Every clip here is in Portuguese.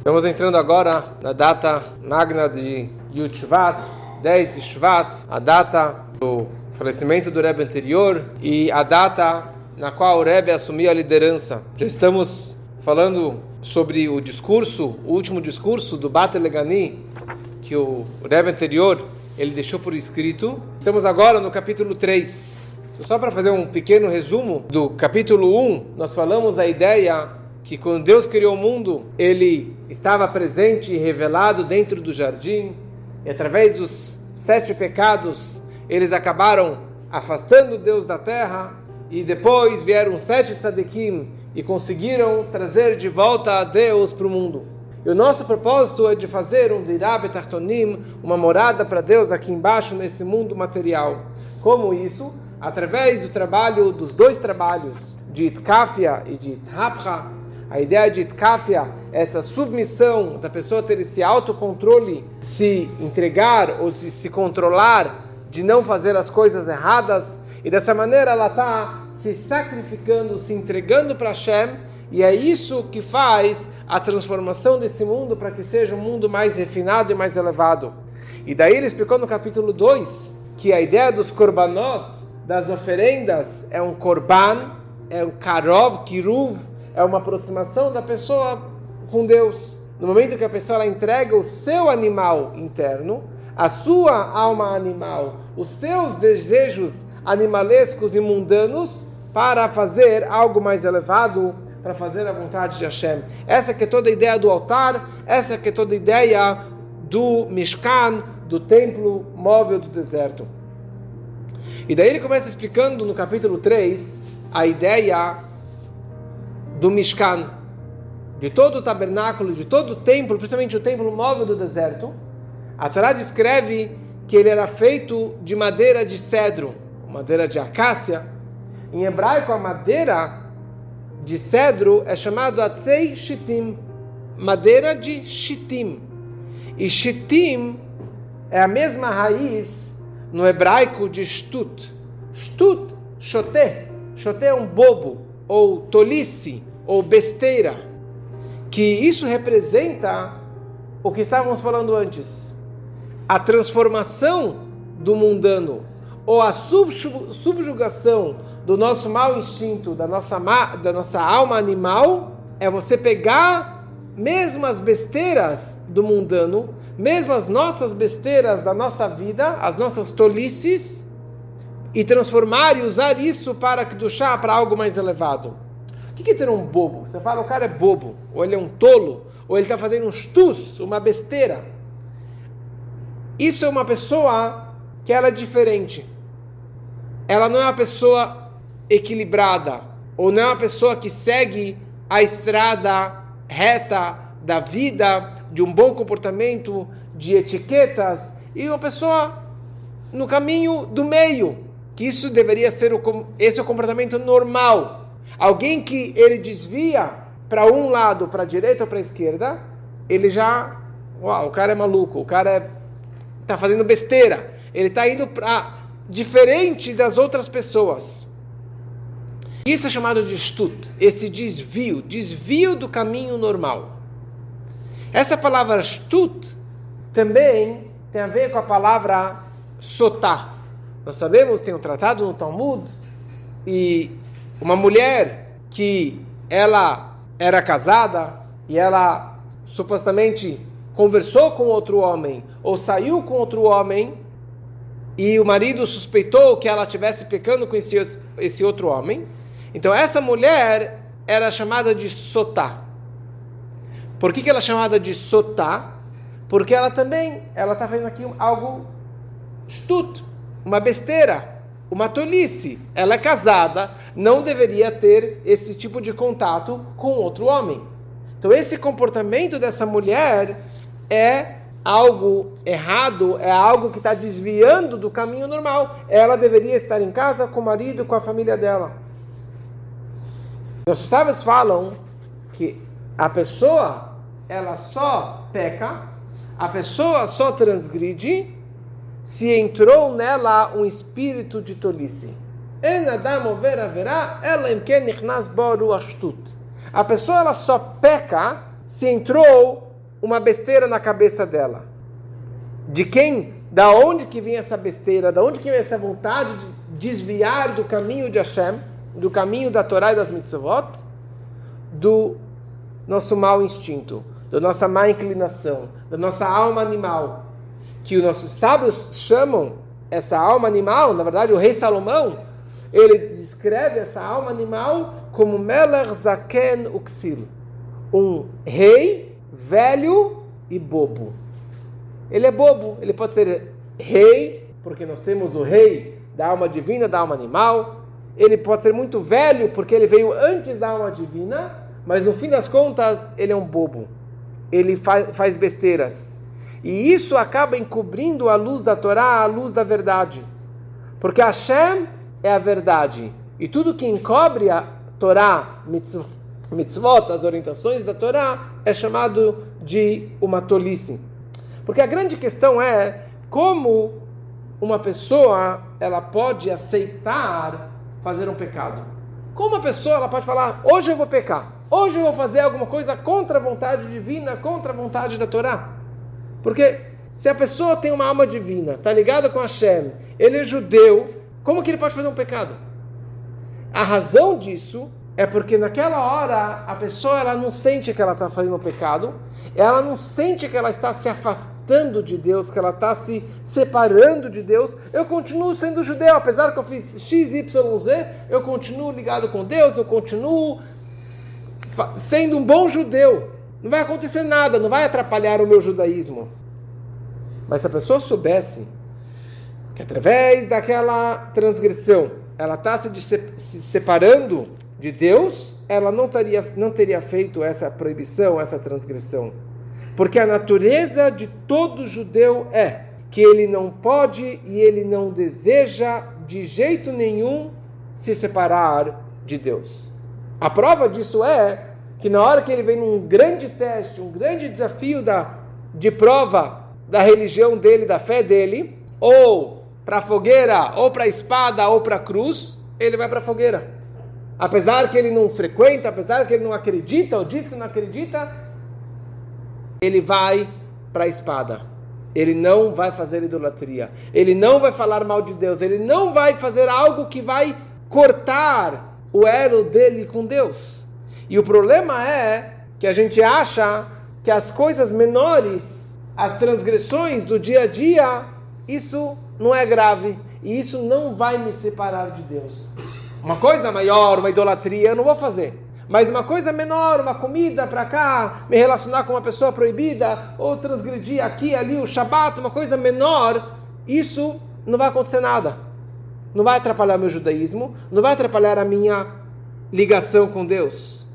Estamos entrando agora na data magna de Yud Shvat, 10 de Shvat, a data do falecimento do Rebbe anterior e a data na qual o Rebbe assumiu a liderança. Já estamos falando sobre o último discurso do Bate Legani, que o Rebbe anterior ele deixou por escrito. Estamos agora no capítulo 3. Só para fazer um pequeno resumo do capítulo 1, nós falamos a ideia que quando Deus criou o mundo, Ele estava presente e revelado dentro do jardim, e através dos 7 pecados, eles acabaram afastando Deus da terra, e depois vieram 7 tzadikim e conseguiram trazer de volta a Deus para o mundo. E o nosso propósito é de fazer um dirá betartonim, uma morada para Deus aqui embaixo nesse mundo material. Como isso? Através do trabalho, dos 2 trabalhos, de Itkafia e de Ithapcha. A ideia de Itkafia é essa submissão da pessoa ter esse autocontrole, se entregar ou de se controlar, de não fazer as coisas erradas, e dessa maneira ela está se sacrificando, se entregando para Hashem, e é isso que faz a transformação desse mundo para que seja um mundo mais refinado e mais elevado. E daí ele explicou no capítulo 2 que a ideia dos korbanot, das oferendas, é um korban, é um karov, kiruv, é uma aproximação da pessoa com Deus. No momento que a pessoa ela entrega o seu animal interno, a sua alma animal, os seus desejos animalescos e mundanos, para fazer algo mais elevado, para fazer a vontade de Hashem. Essa que é toda a ideia do altar, essa que é toda a ideia do Mishkan, do templo móvel do deserto. E daí ele começa explicando no capítulo 3 a ideia do Mishkan, de todo o tabernáculo, de todo o templo, principalmente o templo móvel do deserto. A Torá descreve que ele era feito de madeira de cedro, madeira de acácia. Em hebraico, a madeira de cedro é chamada atzei shittim, madeira de shittim. E shittim é a mesma raiz no hebraico de shtut. Shtut, shoté. Shoté é um bobo, ou tolice, ou besteira, que isso representa o que estávamos falando antes, a transformação do mundano, ou a subjugação do nosso mau instinto, da nossa alma animal, é você pegar mesmo as besteiras do mundano, mesmo as nossas besteiras da nossa vida, as nossas tolices, e transformar e usar isso para Kedushá, para algo mais elevado. O que é ter um bobo? Você fala, o cara é bobo, ou ele é um tolo, ou ele está fazendo um shtus, uma besteira. Isso é uma pessoa que ela é diferente. Ela não é uma pessoa equilibrada, ou não é uma pessoa que segue a estrada reta da vida, de um bom comportamento, de etiquetas, e uma pessoa no caminho do meio, que isso deveria ser esse é o comportamento normal. Alguém que ele desvia para um lado, para a direita ou para a esquerda, ele já, o cara é maluco, o cara está fazendo besteira, ele está indo para diferente das outras pessoas. Isso é chamado de shtut, esse desvio do caminho normal. Essa palavra shtut também tem a ver com a palavra sotá. Nós sabemos, tem um tratado no Talmud, e uma mulher que ela era casada e esse supostamente conversou com outro homem ou saiu com outro homem e o marido suspeitou que ela estivesse pecando com esse outro homem, então essa mulher era chamada de sotá. Por que ela é chamada de sotá? Porque ela está fazendo aqui algo shtut, uma besteira, uma tolice. Ela é casada, não deveria ter esse tipo de contato com outro homem. Então esse comportamento dessa mulher é algo errado, é algo que está desviando do caminho normal. Ela deveria estar em casa com o marido, com a família dela. Os sábios falam que a pessoa, ela só peca, a pessoa só transgride se entrou nela um espírito de tolice. A pessoa ela só peca se entrou uma besteira na cabeça dela. De quem? Da onde que vem essa besteira? Da onde que vem essa vontade de desviar do caminho de Hashem, do caminho da Torá e das mitzvot? Do nosso mau instinto, da nossa má inclinação, da nossa alma animal. Que os nossos sábios chamam essa alma animal, na verdade o rei Salomão, ele descreve essa alma animal como Melech Zaken Uksil, um rei velho e bobo. Ele é bobo, ele pode ser rei, porque nós temos o rei da alma divina, da alma animal. Ele pode ser muito velho, porque ele veio antes da alma divina, mas no fim das contas, ele é um bobo. Ele faz besteiras. E isso acaba encobrindo a luz da Torá, a luz da verdade. Porque Hashem é a verdade. E tudo que encobre a Torá, mitzvot, as orientações da Torá, é chamado de uma tolice. Porque a grande questão é como uma pessoa ela pode aceitar fazer um pecado. Como uma pessoa ela pode falar, hoje eu vou pecar, hoje eu vou fazer alguma coisa contra a vontade divina, contra a vontade da Torá. Porque se a pessoa tem uma alma divina, está ligada com Hashem, ele é judeu, como que ele pode fazer um pecado? A razão disso é porque naquela hora a pessoa ela não sente que ela está fazendo um pecado, ela não sente que ela está se afastando de Deus, que ela está se separando de Deus. Eu continuo sendo judeu, apesar que eu fiz X, Y, Z, eu continuo ligado com Deus, eu continuo sendo um bom judeu. Não vai acontecer nada, não vai atrapalhar o meu judaísmo. Mas se a pessoa soubesse que através daquela transgressão ela está se separando de Deus, ela não teria feito essa proibição, essa transgressão. Porque a natureza de todo judeu é que ele não pode e ele não deseja de jeito nenhum se separar de Deus. A prova disso é que na hora que ele vem num grande teste, um grande desafio de prova da religião dele, da fé dele, ou para a fogueira, ou para a espada, ou para a cruz, ele vai para a fogueira. Apesar que ele não frequenta, apesar que ele não acredita, ou diz que não acredita, ele vai para a espada. Ele não vai fazer idolatria. Ele não vai falar mal de Deus. Ele não vai fazer algo que vai cortar o elo dele com Deus. E o problema é que a gente acha que as coisas menores, as transgressões do dia a dia, isso não é grave. E isso não vai me separar de Deus. Uma coisa maior, uma idolatria, eu não vou fazer. Mas uma coisa menor, uma comida para cá, me relacionar com uma pessoa proibida, ou transgredir aqui, ali, o Shabat, uma coisa menor, isso não vai acontecer nada. Não vai atrapalhar meu judaísmo, não vai atrapalhar a minha ligação com Deus.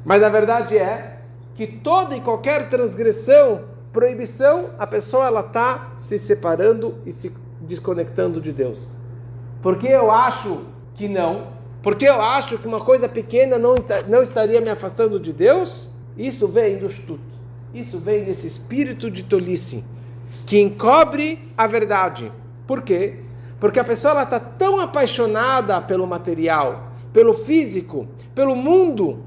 Mas a verdade é que toda e qualquer transgressão, proibição, a pessoa ela está se separando e se desconectando de Deus. Porque eu acho que não. Porque eu acho que uma coisa pequena não estaria me afastando de Deus. Isso vem do Shtut. Isso vem desse espírito de tolice que encobre a verdade. Por quê? Porque a pessoa está tão apaixonada pelo material, pelo físico, pelo mundo,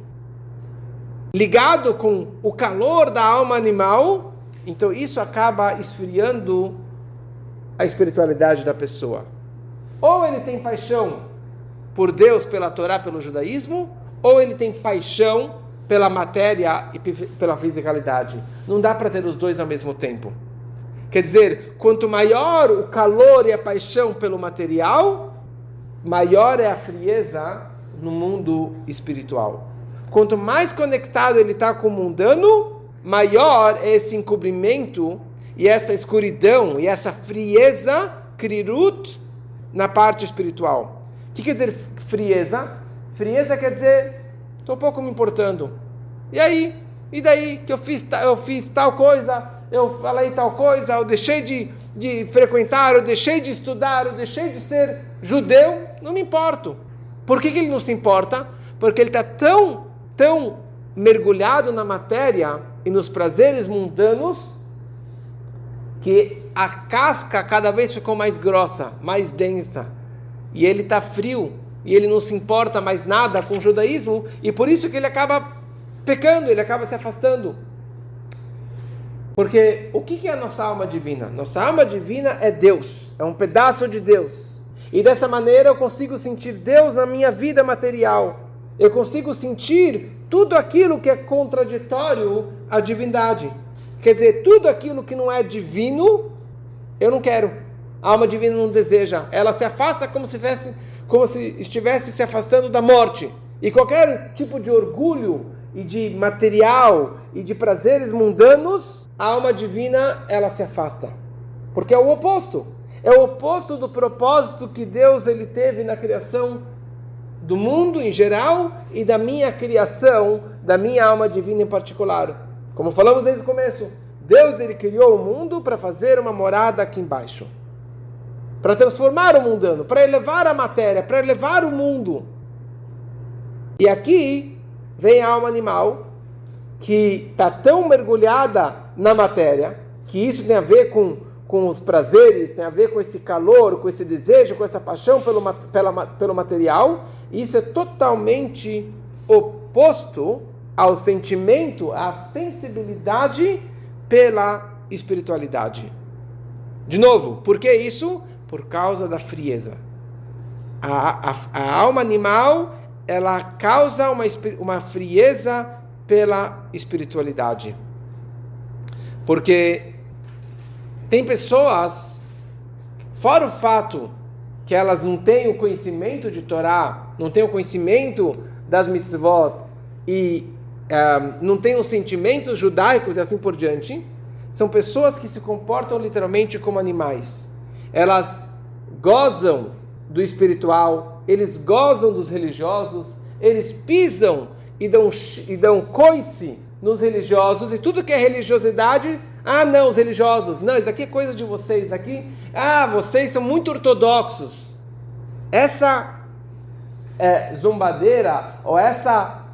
ligado com o calor da alma animal, então isso acaba esfriando a espiritualidade da pessoa. Ou ele tem paixão por Deus, pela Torá, pelo judaísmo, ou ele tem paixão pela matéria e pela fisicalidade. Não dá para ter os dois ao mesmo tempo. Quer dizer, quanto maior o calor e a paixão pelo material, maior é a frieza no mundo espiritual. Quanto mais conectado ele está com o mundano, maior é esse encobrimento e essa escuridão e essa frieza, krirut, na parte espiritual. O que quer dizer frieza? Frieza quer dizer, estou pouco me importando. E aí? E daí que eu fiz tal coisa, eu falei tal coisa, eu deixei de frequentar, eu deixei de estudar, eu deixei de ser judeu, não me importo. Por que ele não se importa? Porque ele está tão mergulhado na matéria e nos prazeres mundanos que a casca cada vez ficou mais grossa, mais densa. E ele está frio, e ele não se importa mais nada com o judaísmo, e por isso que ele acaba pecando, ele acaba se afastando. Porque o que é a nossa alma divina? Nossa alma divina é Deus, é um pedaço de Deus. E dessa maneira eu consigo sentir Deus na minha vida material. Eu consigo sentir tudo aquilo que é contraditório à divindade. Quer dizer, tudo aquilo que não é divino, eu não quero. A alma divina não deseja. Ela se afasta como se estivesse se afastando da morte. E qualquer tipo de orgulho e de material e de prazeres mundanos, a alma divina, ela se afasta. Porque é o oposto. É o oposto do propósito que Deus ele teve na criação do mundo em geral e da minha criação, da minha alma divina em particular. Como falamos desde o começo, Deus ele criou o mundo para fazer uma morada aqui embaixo. Para transformar o mundano, para elevar a matéria, para elevar o mundo. E aqui vem a alma animal, que está tão mergulhada na matéria, que isso tem a ver com os prazeres, tem a ver com esse calor, com esse desejo, com essa paixão pelo material. E isso é totalmente oposto ao sentimento, à sensibilidade pela espiritualidade. De novo, por que isso? Por causa da frieza. A alma animal, ela causa uma frieza pela espiritualidade. Porque tem pessoas, fora o fato que elas não têm o conhecimento de Torá, não têm o conhecimento das mitzvot e não têm os sentimentos judaicos e assim por diante, são pessoas que se comportam literalmente como animais. Elas gozam do espiritual, eles gozam dos religiosos, eles pisam e dão coice nos religiosos, e tudo que é religiosidade, não, os religiosos, não, isso aqui é coisa de vocês, aqui, vocês são muito ortodoxos. Essa zombadeira, ou essa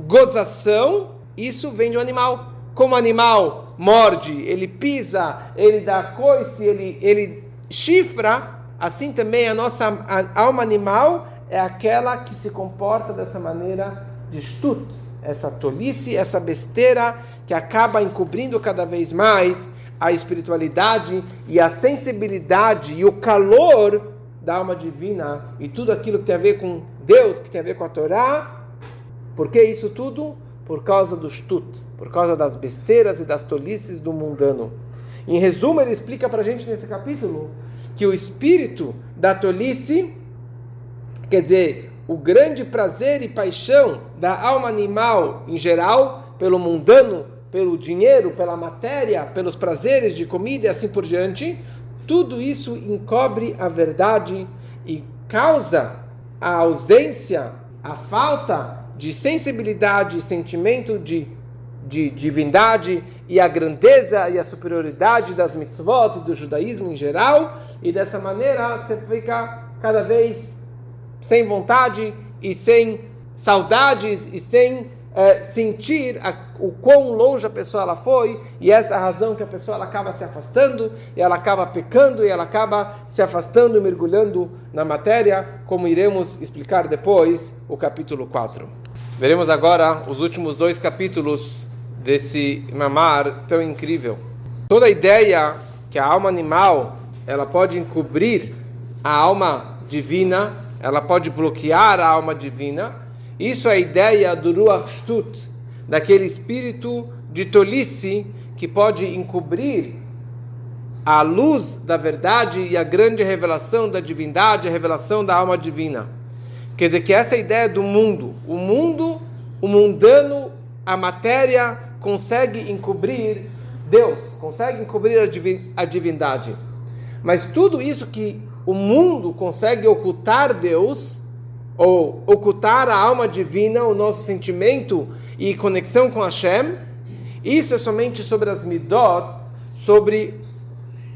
gozação, isso vem de um animal. Como o animal morde, ele pisa, ele dá coice, ele chifra, assim também a nossa alma animal é aquela que se comporta dessa maneira de shtut, essa tolice, essa besteira que acaba encobrindo cada vez mais a espiritualidade e a sensibilidade e o calor da alma divina e tudo aquilo que tem a ver com Deus, que tem a ver com a Torá. Por que isso tudo? Por causa do shtut, por causa das besteiras e das tolices do mundano. Em resumo, ele explica para a gente nesse capítulo que o espírito da tolice, quer dizer, o grande prazer e paixão da alma animal em geral, pelo mundano, pelo dinheiro, pela matéria, pelos prazeres de comida e assim por diante, tudo isso encobre a verdade e causa a ausência, a falta de sensibilidade e sentimento de divindade e a grandeza e a superioridade das mitzvot e do judaísmo em geral, e dessa maneira você fica cada vez sem vontade e sem saudades e sem sentir o quão longe a pessoa ela foi, e essa é a razão que a pessoa ela acaba se afastando, e ela acaba pecando, e ela acaba se afastando e mergulhando na matéria, como iremos explicar depois o capítulo 4. Veremos agora os últimos 2 capítulos desse mamar tão incrível. Toda a ideia que a alma animal ela pode encobrir a alma divina, ela pode bloquear a alma divina, isso é a ideia do Ruach Shtut, daquele espírito de tolice que pode encobrir a luz da verdade e a grande revelação da divindade, a revelação da alma divina. Quer dizer que essa é a ideia do mundo. O mundo, o mundano, a matéria consegue encobrir Deus, consegue encobrir a divindade. Mas tudo isso que o mundo consegue ocultar Deus, ou ocultar a alma divina, o nosso sentimento e conexão com Hashem, isso é somente sobre as midot, sobre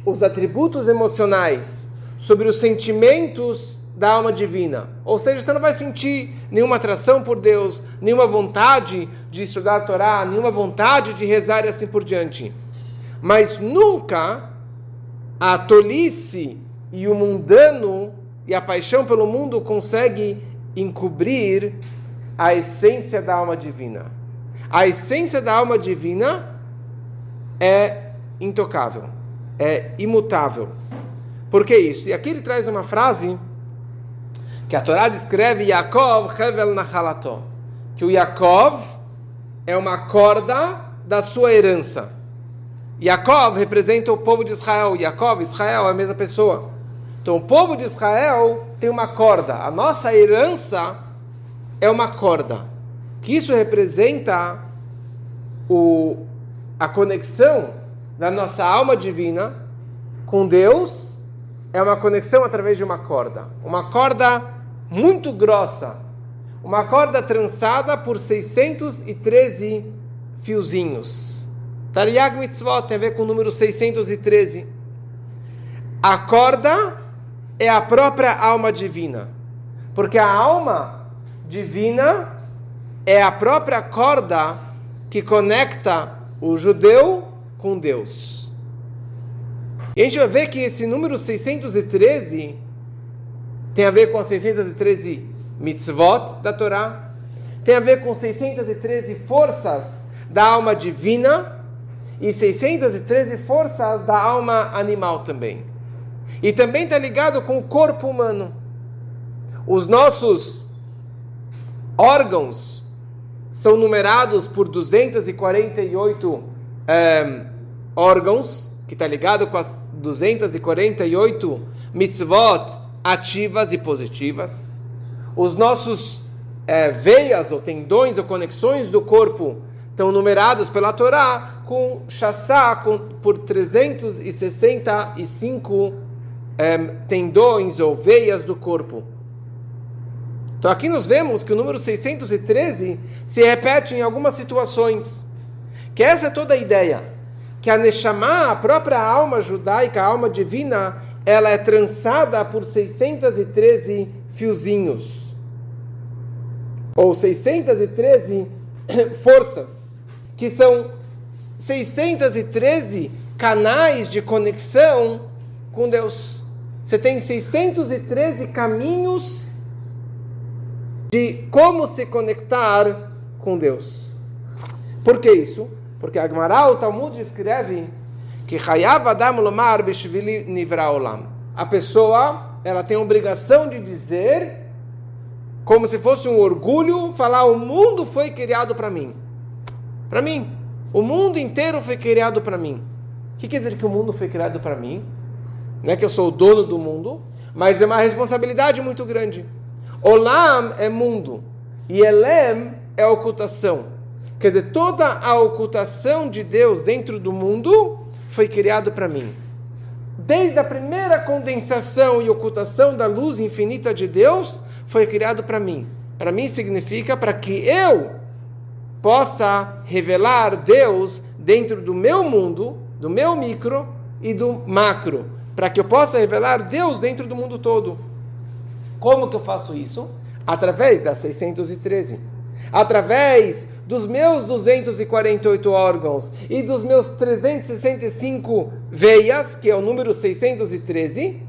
os atributos emocionais, sobre os sentimentos da alma divina. Ou seja, você não vai sentir nenhuma atração por Deus, nenhuma vontade de estudar a Torá, nenhuma vontade de rezar e assim por diante. Mas nunca a tolice e o mundano e a paixão pelo mundo consegue encobrir a essência da alma divina. A essência da alma divina é intocável, é imutável. Por que isso? E aqui ele traz uma frase que a Torá descreve Yaakov Hevel Nachalato, que o Yaakov é uma corda da sua herança. Yaakov representa o povo de Israel. Yaakov, Israel é a mesma pessoa. Então o povo de Israel tem uma corda. A nossa herança é uma corda. Que isso representa a conexão da nossa alma divina com Deus. É uma conexão através de uma corda. Uma corda muito grossa. Uma corda trançada por 613 fiozinhos. Tariag Mitzvot tem a ver com o número 613. A corda é a própria alma divina. Porque a alma divina é a própria corda que conecta o judeu com Deus. E a gente vai ver que esse número 613 tem a ver com as 613 mitzvot da Torá, tem a ver com 613 forças da alma divina e 613 forças da alma animal também. E também está ligado com o corpo humano. Os nossos órgãos são numerados por 248 órgãos, que está ligado com as 248 mitzvot ativas e positivas. Os nossos veias ou tendões ou conexões do corpo estão numerados pela Torá com chassá, por 365 tendões ou veias do corpo. Então aqui nós vemos que o número 613 se repete em algumas situações. Que essa é toda a ideia. Que a Neshama, a própria alma judaica, a alma divina, ela é trançada por 613 fiozinhos. Ou 613 forças. Que são 613 canais de conexão com Deus. Você tem 613 caminhos de como se conectar com Deus. Por que isso? Porque a Gemara, o Talmud, escreve que Chayav Adam Lomar Bishvili Nivra Olam. A pessoa, ela tem a obrigação de dizer, como se fosse um orgulho, falar: o mundo foi criado para mim. Para mim. O mundo inteiro foi criado para mim. O que quer dizer que o mundo foi criado para mim? Não é que eu sou o dono do mundo, mas é uma responsabilidade muito grande. Olam é mundo e Elem é ocultação. Quer dizer, toda a ocultação de Deus dentro do mundo foi criado para mim. Desde a primeira condensação e ocultação da luz infinita de Deus, foi criado para mim. Para mim significa para que eu possa revelar Deus dentro do meu mundo, do meu micro e do macro. Para que eu possa revelar Deus dentro do mundo todo. Como que eu faço isso? Através das 613. Através dos meus 248 órgãos e dos meus 365 veias, que é o número 613,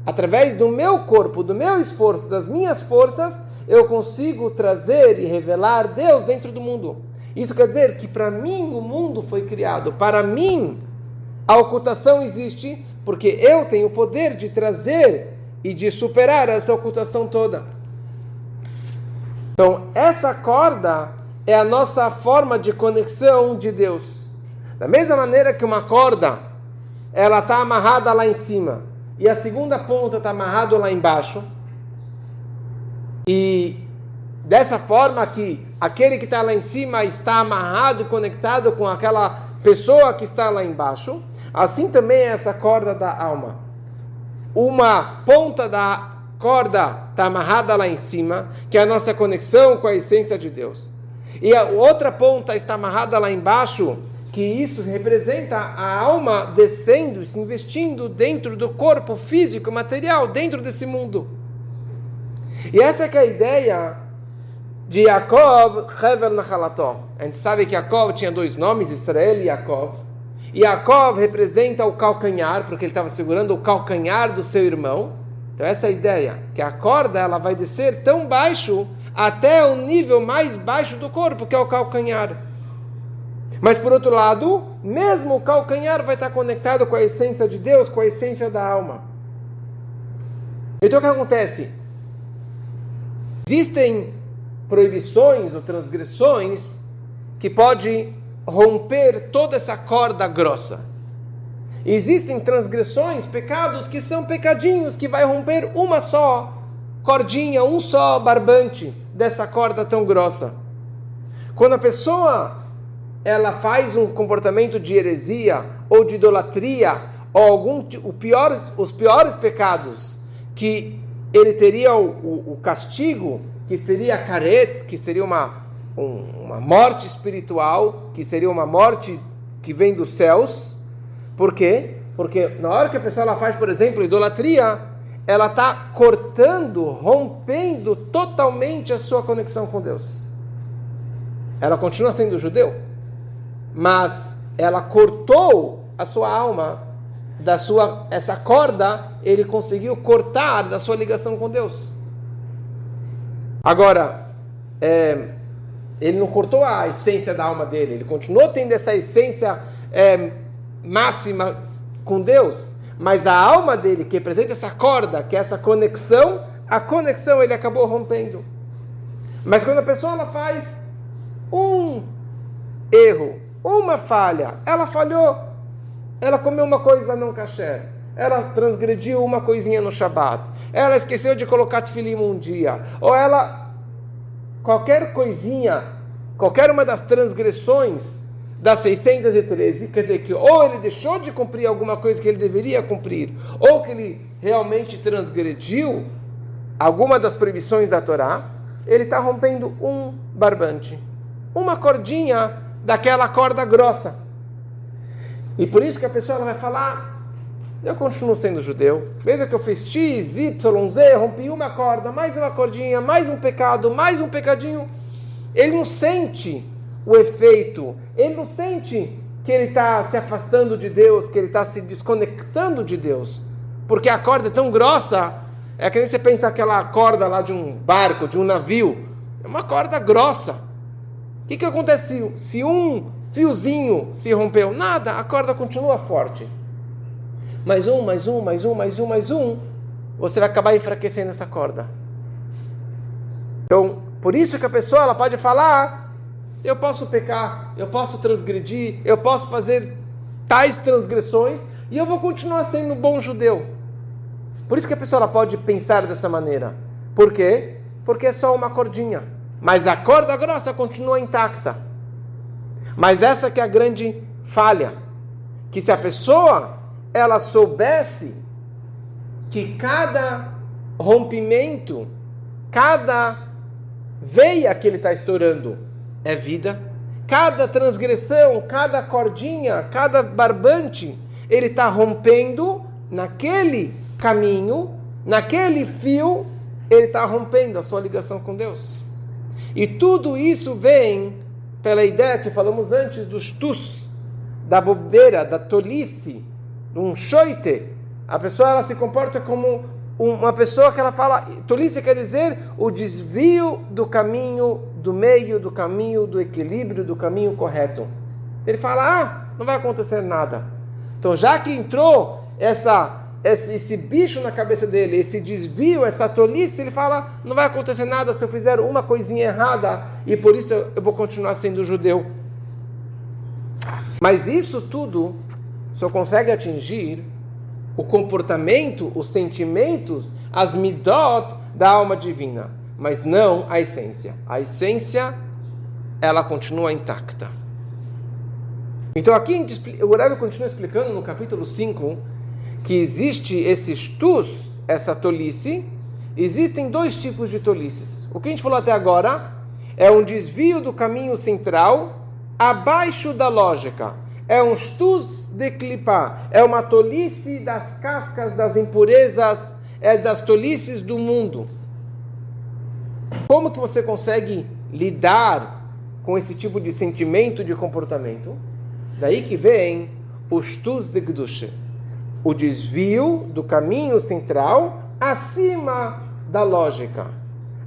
através do meu corpo, do meu esforço, das minhas forças, eu consigo trazer e revelar Deus dentro do mundo. Isso quer dizer que para mim o mundo foi criado. Para mim a ocultação existe porque eu tenho o poder de trazer e de superar essa ocultação toda. Então, essa corda é a nossa forma de conexão de Deus. Da mesma maneira que uma corda, ela está amarrada lá em cima, e a segunda ponta está amarrada lá embaixo, e dessa forma que aquele que está lá em cima está amarrado e conectado com aquela pessoa que está lá embaixo, assim também é essa corda da alma. Uma ponta da corda está amarrada lá em cima, que é a nossa conexão com a essência de Deus. E a outra ponta está amarrada lá embaixo, que isso representa a alma descendo e se investindo dentro do corpo físico, material, dentro desse mundo. E essa é que é a ideia de Yaakov Hevel Nachalato. A gente sabe que Yaakov tinha dois nomes, Israel e Yaakov. E Yaakov representa o calcanhar, porque ele estava segurando o calcanhar do seu irmão. Então essa é a ideia, que a corda ela vai descer tão baixo até o nível mais baixo do corpo, que é o calcanhar. Mas por outro lado, mesmo o calcanhar vai estar conectado com a essência de Deus, com a essência da alma. Então o que acontece? Existem proibições ou transgressões que podem romper toda essa corda grossa. Existem transgressões, pecados que são pecadinhos, que vai romper uma só cordinha, um só barbante dessa corda tão grossa. Quando a pessoa ela faz um comportamento de heresia ou de idolatria, ou os piores pecados, que ele teria o castigo, que seria caret, que seria uma morte espiritual, que seria uma morte que vem dos céus. Por quê? Porque na hora que a pessoa ela faz, por exemplo, idolatria, ela está cortando, rompendo totalmente a sua conexão com Deus. Ela continua sendo judeu, mas ela cortou a sua alma, essa corda, ele conseguiu cortar da sua ligação com Deus. Agora, ele não cortou a essência da alma dele, ele continuou tendo essa essência máxima com Deus, mas a alma dele, que representa essa corda, que é essa conexão, a conexão ele acabou rompendo. Mas quando a pessoa ela faz um erro, uma falha, ela falhou, ela comeu uma coisa não kasher, ela transgrediu uma coisinha no Shabat, ela esqueceu de colocar tefilim um dia, ou qualquer coisinha, qualquer uma das transgressões das 613, quer dizer que ou ele deixou de cumprir alguma coisa que ele deveria cumprir, ou que ele realmente transgrediu alguma das proibições da Torá, ele está rompendo um barbante, uma cordinha daquela corda grossa. E por isso que a pessoa ela vai falar, eu continuo sendo judeu, mesmo que eu fiz X, Y, Z, rompi uma corda, mais uma cordinha, mais um pecado, mais um pecadinho, ele não sente o efeito, ele não sente que ele está se afastando de Deus, que ele está se desconectando de Deus, porque a corda é tão grossa, é que nem você pensa aquela corda lá de um barco, de um navio, é uma corda grossa. O que acontece se um fiozinho se rompeu? Nada, a corda continua forte. Mais um, você vai acabar enfraquecendo essa corda. Então, por isso que a pessoa ela pode falar, eu posso pecar, eu posso transgredir, eu posso fazer tais transgressões e eu vou continuar sendo um bom judeu. Por isso que a pessoa ela pode pensar dessa maneira. Por quê? Porque é só uma cordinha. Mas a corda grossa continua intacta. Mas essa que é a grande falha. Que se a pessoa ela soubesse que cada rompimento, cada veia que ele está estourando é vida, cada transgressão, cada cordinha, cada barbante, ele está rompendo naquele caminho, naquele fio, ele está rompendo a sua ligação com Deus. E tudo isso vem pela ideia que falamos antes dos tus, da bobeira, da tolice, de um shoite. A pessoa ela se comporta como uma pessoa que ela fala, tolice quer dizer o desvio do caminho, do meio do caminho, do equilíbrio, do caminho correto. Ele fala, não vai acontecer nada. Então já que entrou esse bicho na cabeça dele, esse desvio, essa tolice, ele fala, não vai acontecer nada se eu fizer uma coisinha errada, e por isso eu vou continuar sendo judeu. Mas isso tudo só consegue atingir o comportamento, os sentimentos, as midot da alma divina, mas não a essência. A essência, ela continua intacta. Então aqui o Rebbe continua explicando no capítulo 5 que existe esses tus, essa tolice, existem dois tipos de tolices. O que a gente falou até agora é um desvio do caminho central abaixo da lógica. É um shtus de clipá, é uma tolice das cascas, das impurezas, é das tolices do mundo. Como que você consegue lidar com esse tipo de sentimento, de comportamento? Daí que vem o shtus de Kedusha, o desvio do caminho central acima da lógica,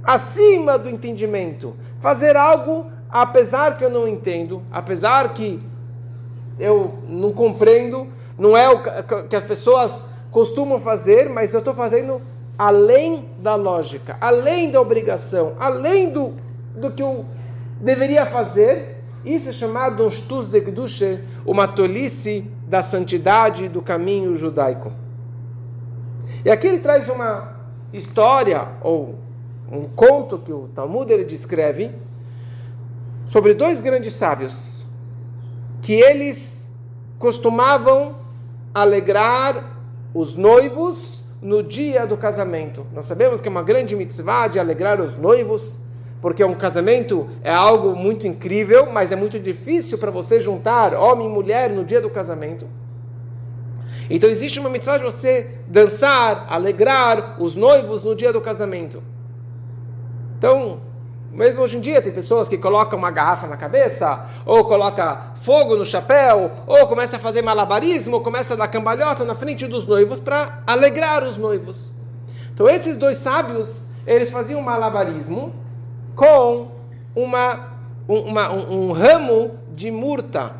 acima do entendimento, fazer algo apesar que eu não entendo, apesar que eu não compreendo, não é o que as pessoas costumam fazer, mas eu estou fazendo além da lógica, além da obrigação, além do que eu deveria fazer. Isso é chamado um shtus de kedusha, uma tolice da santidade do caminho judaico. E aqui ele traz uma história, ou um conto que o Talmud ele descreve, sobre dois grandes sábios, que eles costumavam alegrar os noivos no dia do casamento. Nós sabemos que é uma grande mitzvah de alegrar os noivos, porque um casamento é algo muito incrível, mas é muito difícil para você juntar homem e mulher no dia do casamento. Então existe uma mitzvah de você dançar, alegrar os noivos no dia do casamento. Então, mesmo hoje em dia tem pessoas que colocam uma garrafa na cabeça, ou coloca fogo no chapéu, ou começa a fazer malabarismo, ou começa a dar cambalhota na frente dos noivos para alegrar os noivos. Então esses dois sábios, eles faziam malabarismo com um ramo de mirta,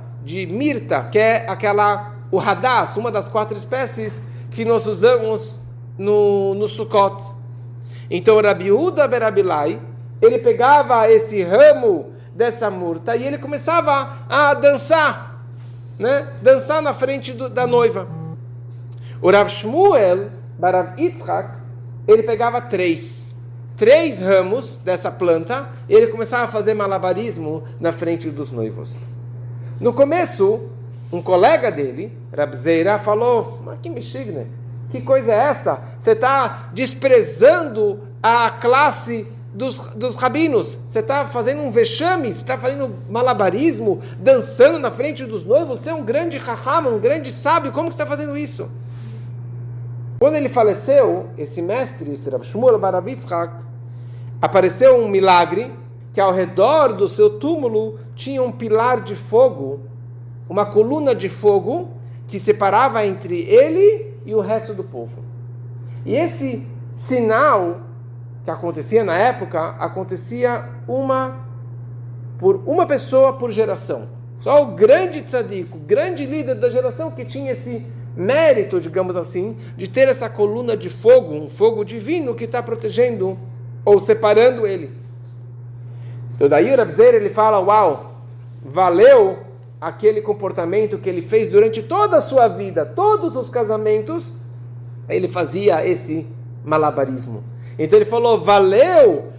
que é o hadass, uma das 4 espécies que nós usamos no Sukkot. Então Rabi Yehuda ben Abilai, ele pegava esse ramo dessa murta e ele começava a dançar, né? Dançar na frente da noiva. O Rav Shmuel ben Rav Yitzchak, ele pegava 3 ramos dessa planta e ele começava a fazer malabarismo na frente dos noivos. No começo, um colega dele, Rab Zeira, falou: mas que mexigna, que coisa é essa? Você está desprezando a classe dos rabinos, você está fazendo um vexame, você está fazendo malabarismo, dançando na frente dos noivos, você é um grande raham, um grande sábio, como que você está fazendo isso? Quando ele faleceu, esse mestre, esse Rav Shmuel ben Rav Yitzchak, apareceu um milagre, que ao redor do seu túmulo tinha um pilar de fogo, uma coluna de fogo, que separava entre ele e o resto do povo. E esse sinal que acontecia na época, acontecia por uma pessoa por geração. Só o grande tzadik, o grande líder da geração que tinha esse mérito, digamos assim, de ter essa coluna de fogo, um fogo divino que está protegendo ou separando ele. Então daí o Rav Zeira, ele fala: uau, valeu aquele comportamento que ele fez durante toda a sua vida, todos os casamentos, ele fazia esse malabarismo. Então ele falou: valeu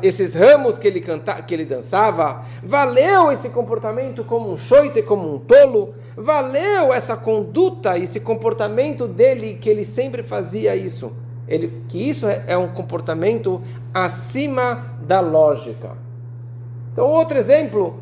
esses ramos que ele dançava, valeu esse comportamento como um shoite, como um tolo, valeu essa conduta, esse comportamento dele, que ele sempre fazia isso. Que isso é um comportamento acima da lógica. Então outro exemplo,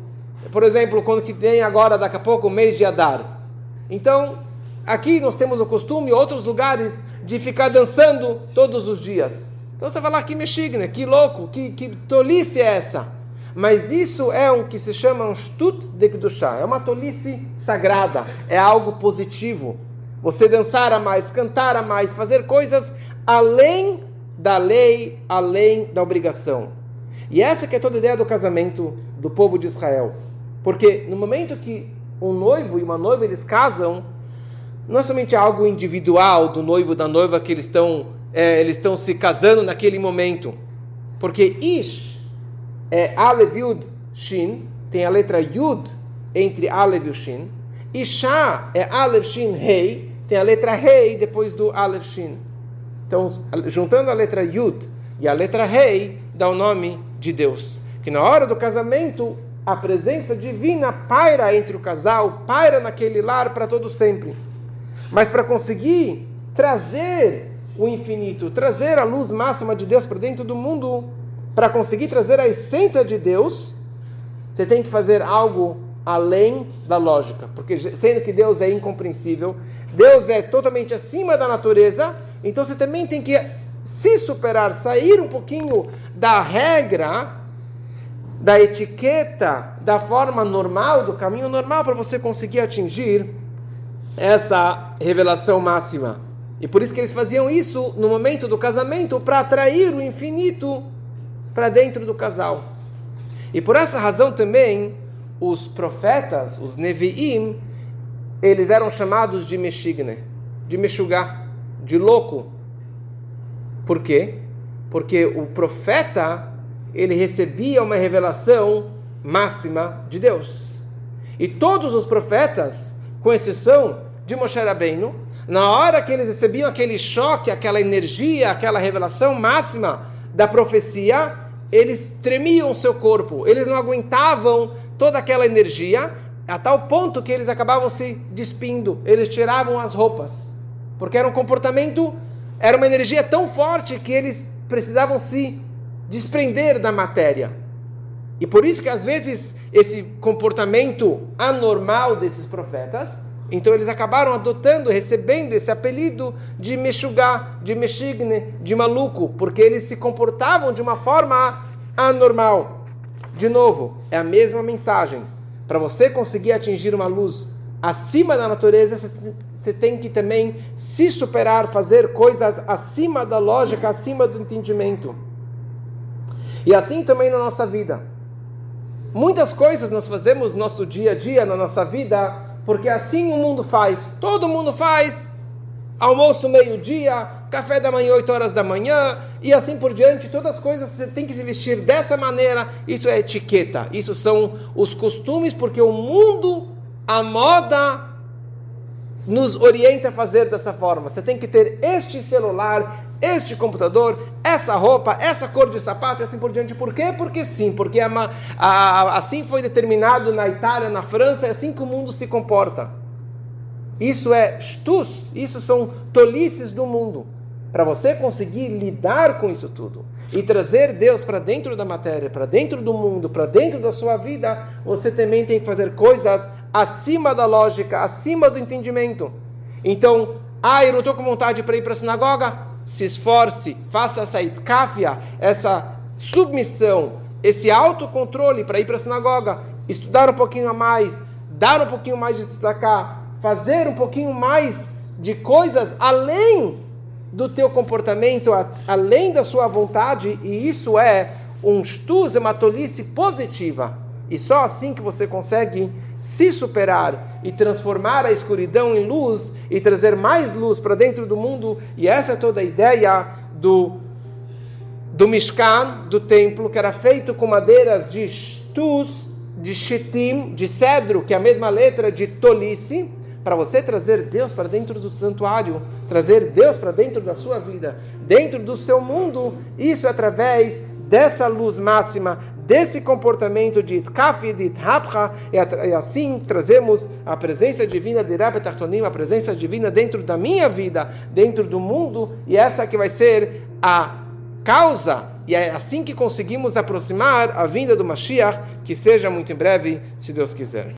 por exemplo, quando que tem agora, daqui a pouco, o mês de Adar. Então, aqui nós temos o costume, em outros lugares, de ficar dançando todos os dias. Então você vai lá: que mexigna, que louco, que tolice é essa? Mas isso é um que se chama um shtut de kedushá, é uma tolice sagrada, é algo positivo. Você dançar a mais, cantar a mais, fazer coisas além da lei, além da obrigação. E essa que é toda a ideia do casamento do povo de Israel. Porque no momento que um noivo e uma noiva eles casam, não é somente algo individual do noivo e da noiva que eles estão se casando naquele momento. Porque Ish é Alev Yud Shin, tem a letra Yud entre Alev e o Shin. Isha é Alev Shin Rei, tem a letra Rei depois do Alev Shin. Então, juntando a letra Yud e a letra Rei, dá o nome de Deus. Que na hora do casamento, a presença divina paira entre o casal, paira naquele lar para todo sempre. Mas para conseguir trazer o infinito, trazer a luz máxima de Deus para dentro do mundo, para conseguir trazer a essência de Deus, você tem que fazer algo além da lógica. Porque sendo que Deus é incompreensível, Deus é totalmente acima da natureza, então você também tem que se superar, sair um pouquinho da regra, da etiqueta, da forma normal, do caminho normal, para você conseguir atingir essa revelação máxima. E por isso que eles faziam isso no momento do casamento, para atrair o infinito para dentro do casal. E por essa razão também, os profetas, os Nevi'im, eles eram chamados de Meshigne, de Meshugá, de louco. Por quê? Porque o profeta, ele recebia uma revelação máxima de Deus. E todos os profetas, com exceção de Moshe Rabbeinu, na hora que eles recebiam aquele choque, aquela energia, aquela revelação máxima da profecia, eles tremiam o seu corpo, eles não aguentavam toda aquela energia, a tal ponto que eles acabavam se despindo, eles tiravam as roupas, porque era um comportamento, era uma energia tão forte que eles precisavam se desprender da matéria. E por isso que às vezes esse comportamento anormal desses profetas, então eles acabaram adotando, recebendo esse apelido de Meshugá, de Meshigne, de maluco, porque eles se comportavam de uma forma anormal. De novo, é a mesma mensagem. Para você conseguir atingir uma luz acima da natureza, você tem que também se superar, fazer coisas acima da lógica, acima do entendimento. E assim também na nossa vida. Muitas coisas nós fazemos no nosso dia a dia, na nossa vida, porque assim o mundo faz. Todo mundo faz. Almoço meio-dia, café da manhã 8 horas da manhã, e assim por diante. Todas as coisas você tem que se vestir dessa maneira. Isso é etiqueta. Isso são os costumes, porque o mundo, a moda, nos orienta a fazer dessa forma. Você tem que ter este celular, este computador, essa roupa, essa cor de sapato e assim por diante. Por quê? Porque sim, porque assim foi determinado na Itália, na França, é assim que o mundo se comporta. Isso é shtus, isso são tolices do mundo. Para você conseguir lidar com isso tudo e trazer Deus para dentro da matéria, para dentro do mundo, para dentro da sua vida, você também tem que fazer coisas acima da lógica, acima do entendimento. Então, eu não estou com vontade para ir para a sinagoga? Se esforce, faça essa itkafia, essa submissão, esse autocontrole para ir para a sinagoga, estudar um pouquinho a mais, dar um pouquinho mais de destacar, fazer um pouquinho mais de coisas além do teu comportamento, além da sua vontade, e isso é um shtus, uma tolice positiva. E só assim que você consegue se superar e transformar a escuridão em luz e trazer mais luz para dentro do mundo. E essa é toda a ideia do Mishkan, do templo, que era feito com madeiras de shtus, de shitim, de cedro, que é a mesma letra de tolice, para você trazer Deus para dentro do santuário, trazer Deus para dentro da sua vida, dentro do seu mundo. Isso é através dessa luz máxima, desse comportamento de Itkaf e de Ithapcha, e assim trazemos a presença divina de Rabbi Tartonim, a presença divina dentro da minha vida, dentro do mundo, e essa que vai ser a causa, e é assim que conseguimos aproximar a vinda do Mashiach, que seja muito em breve, se Deus quiser.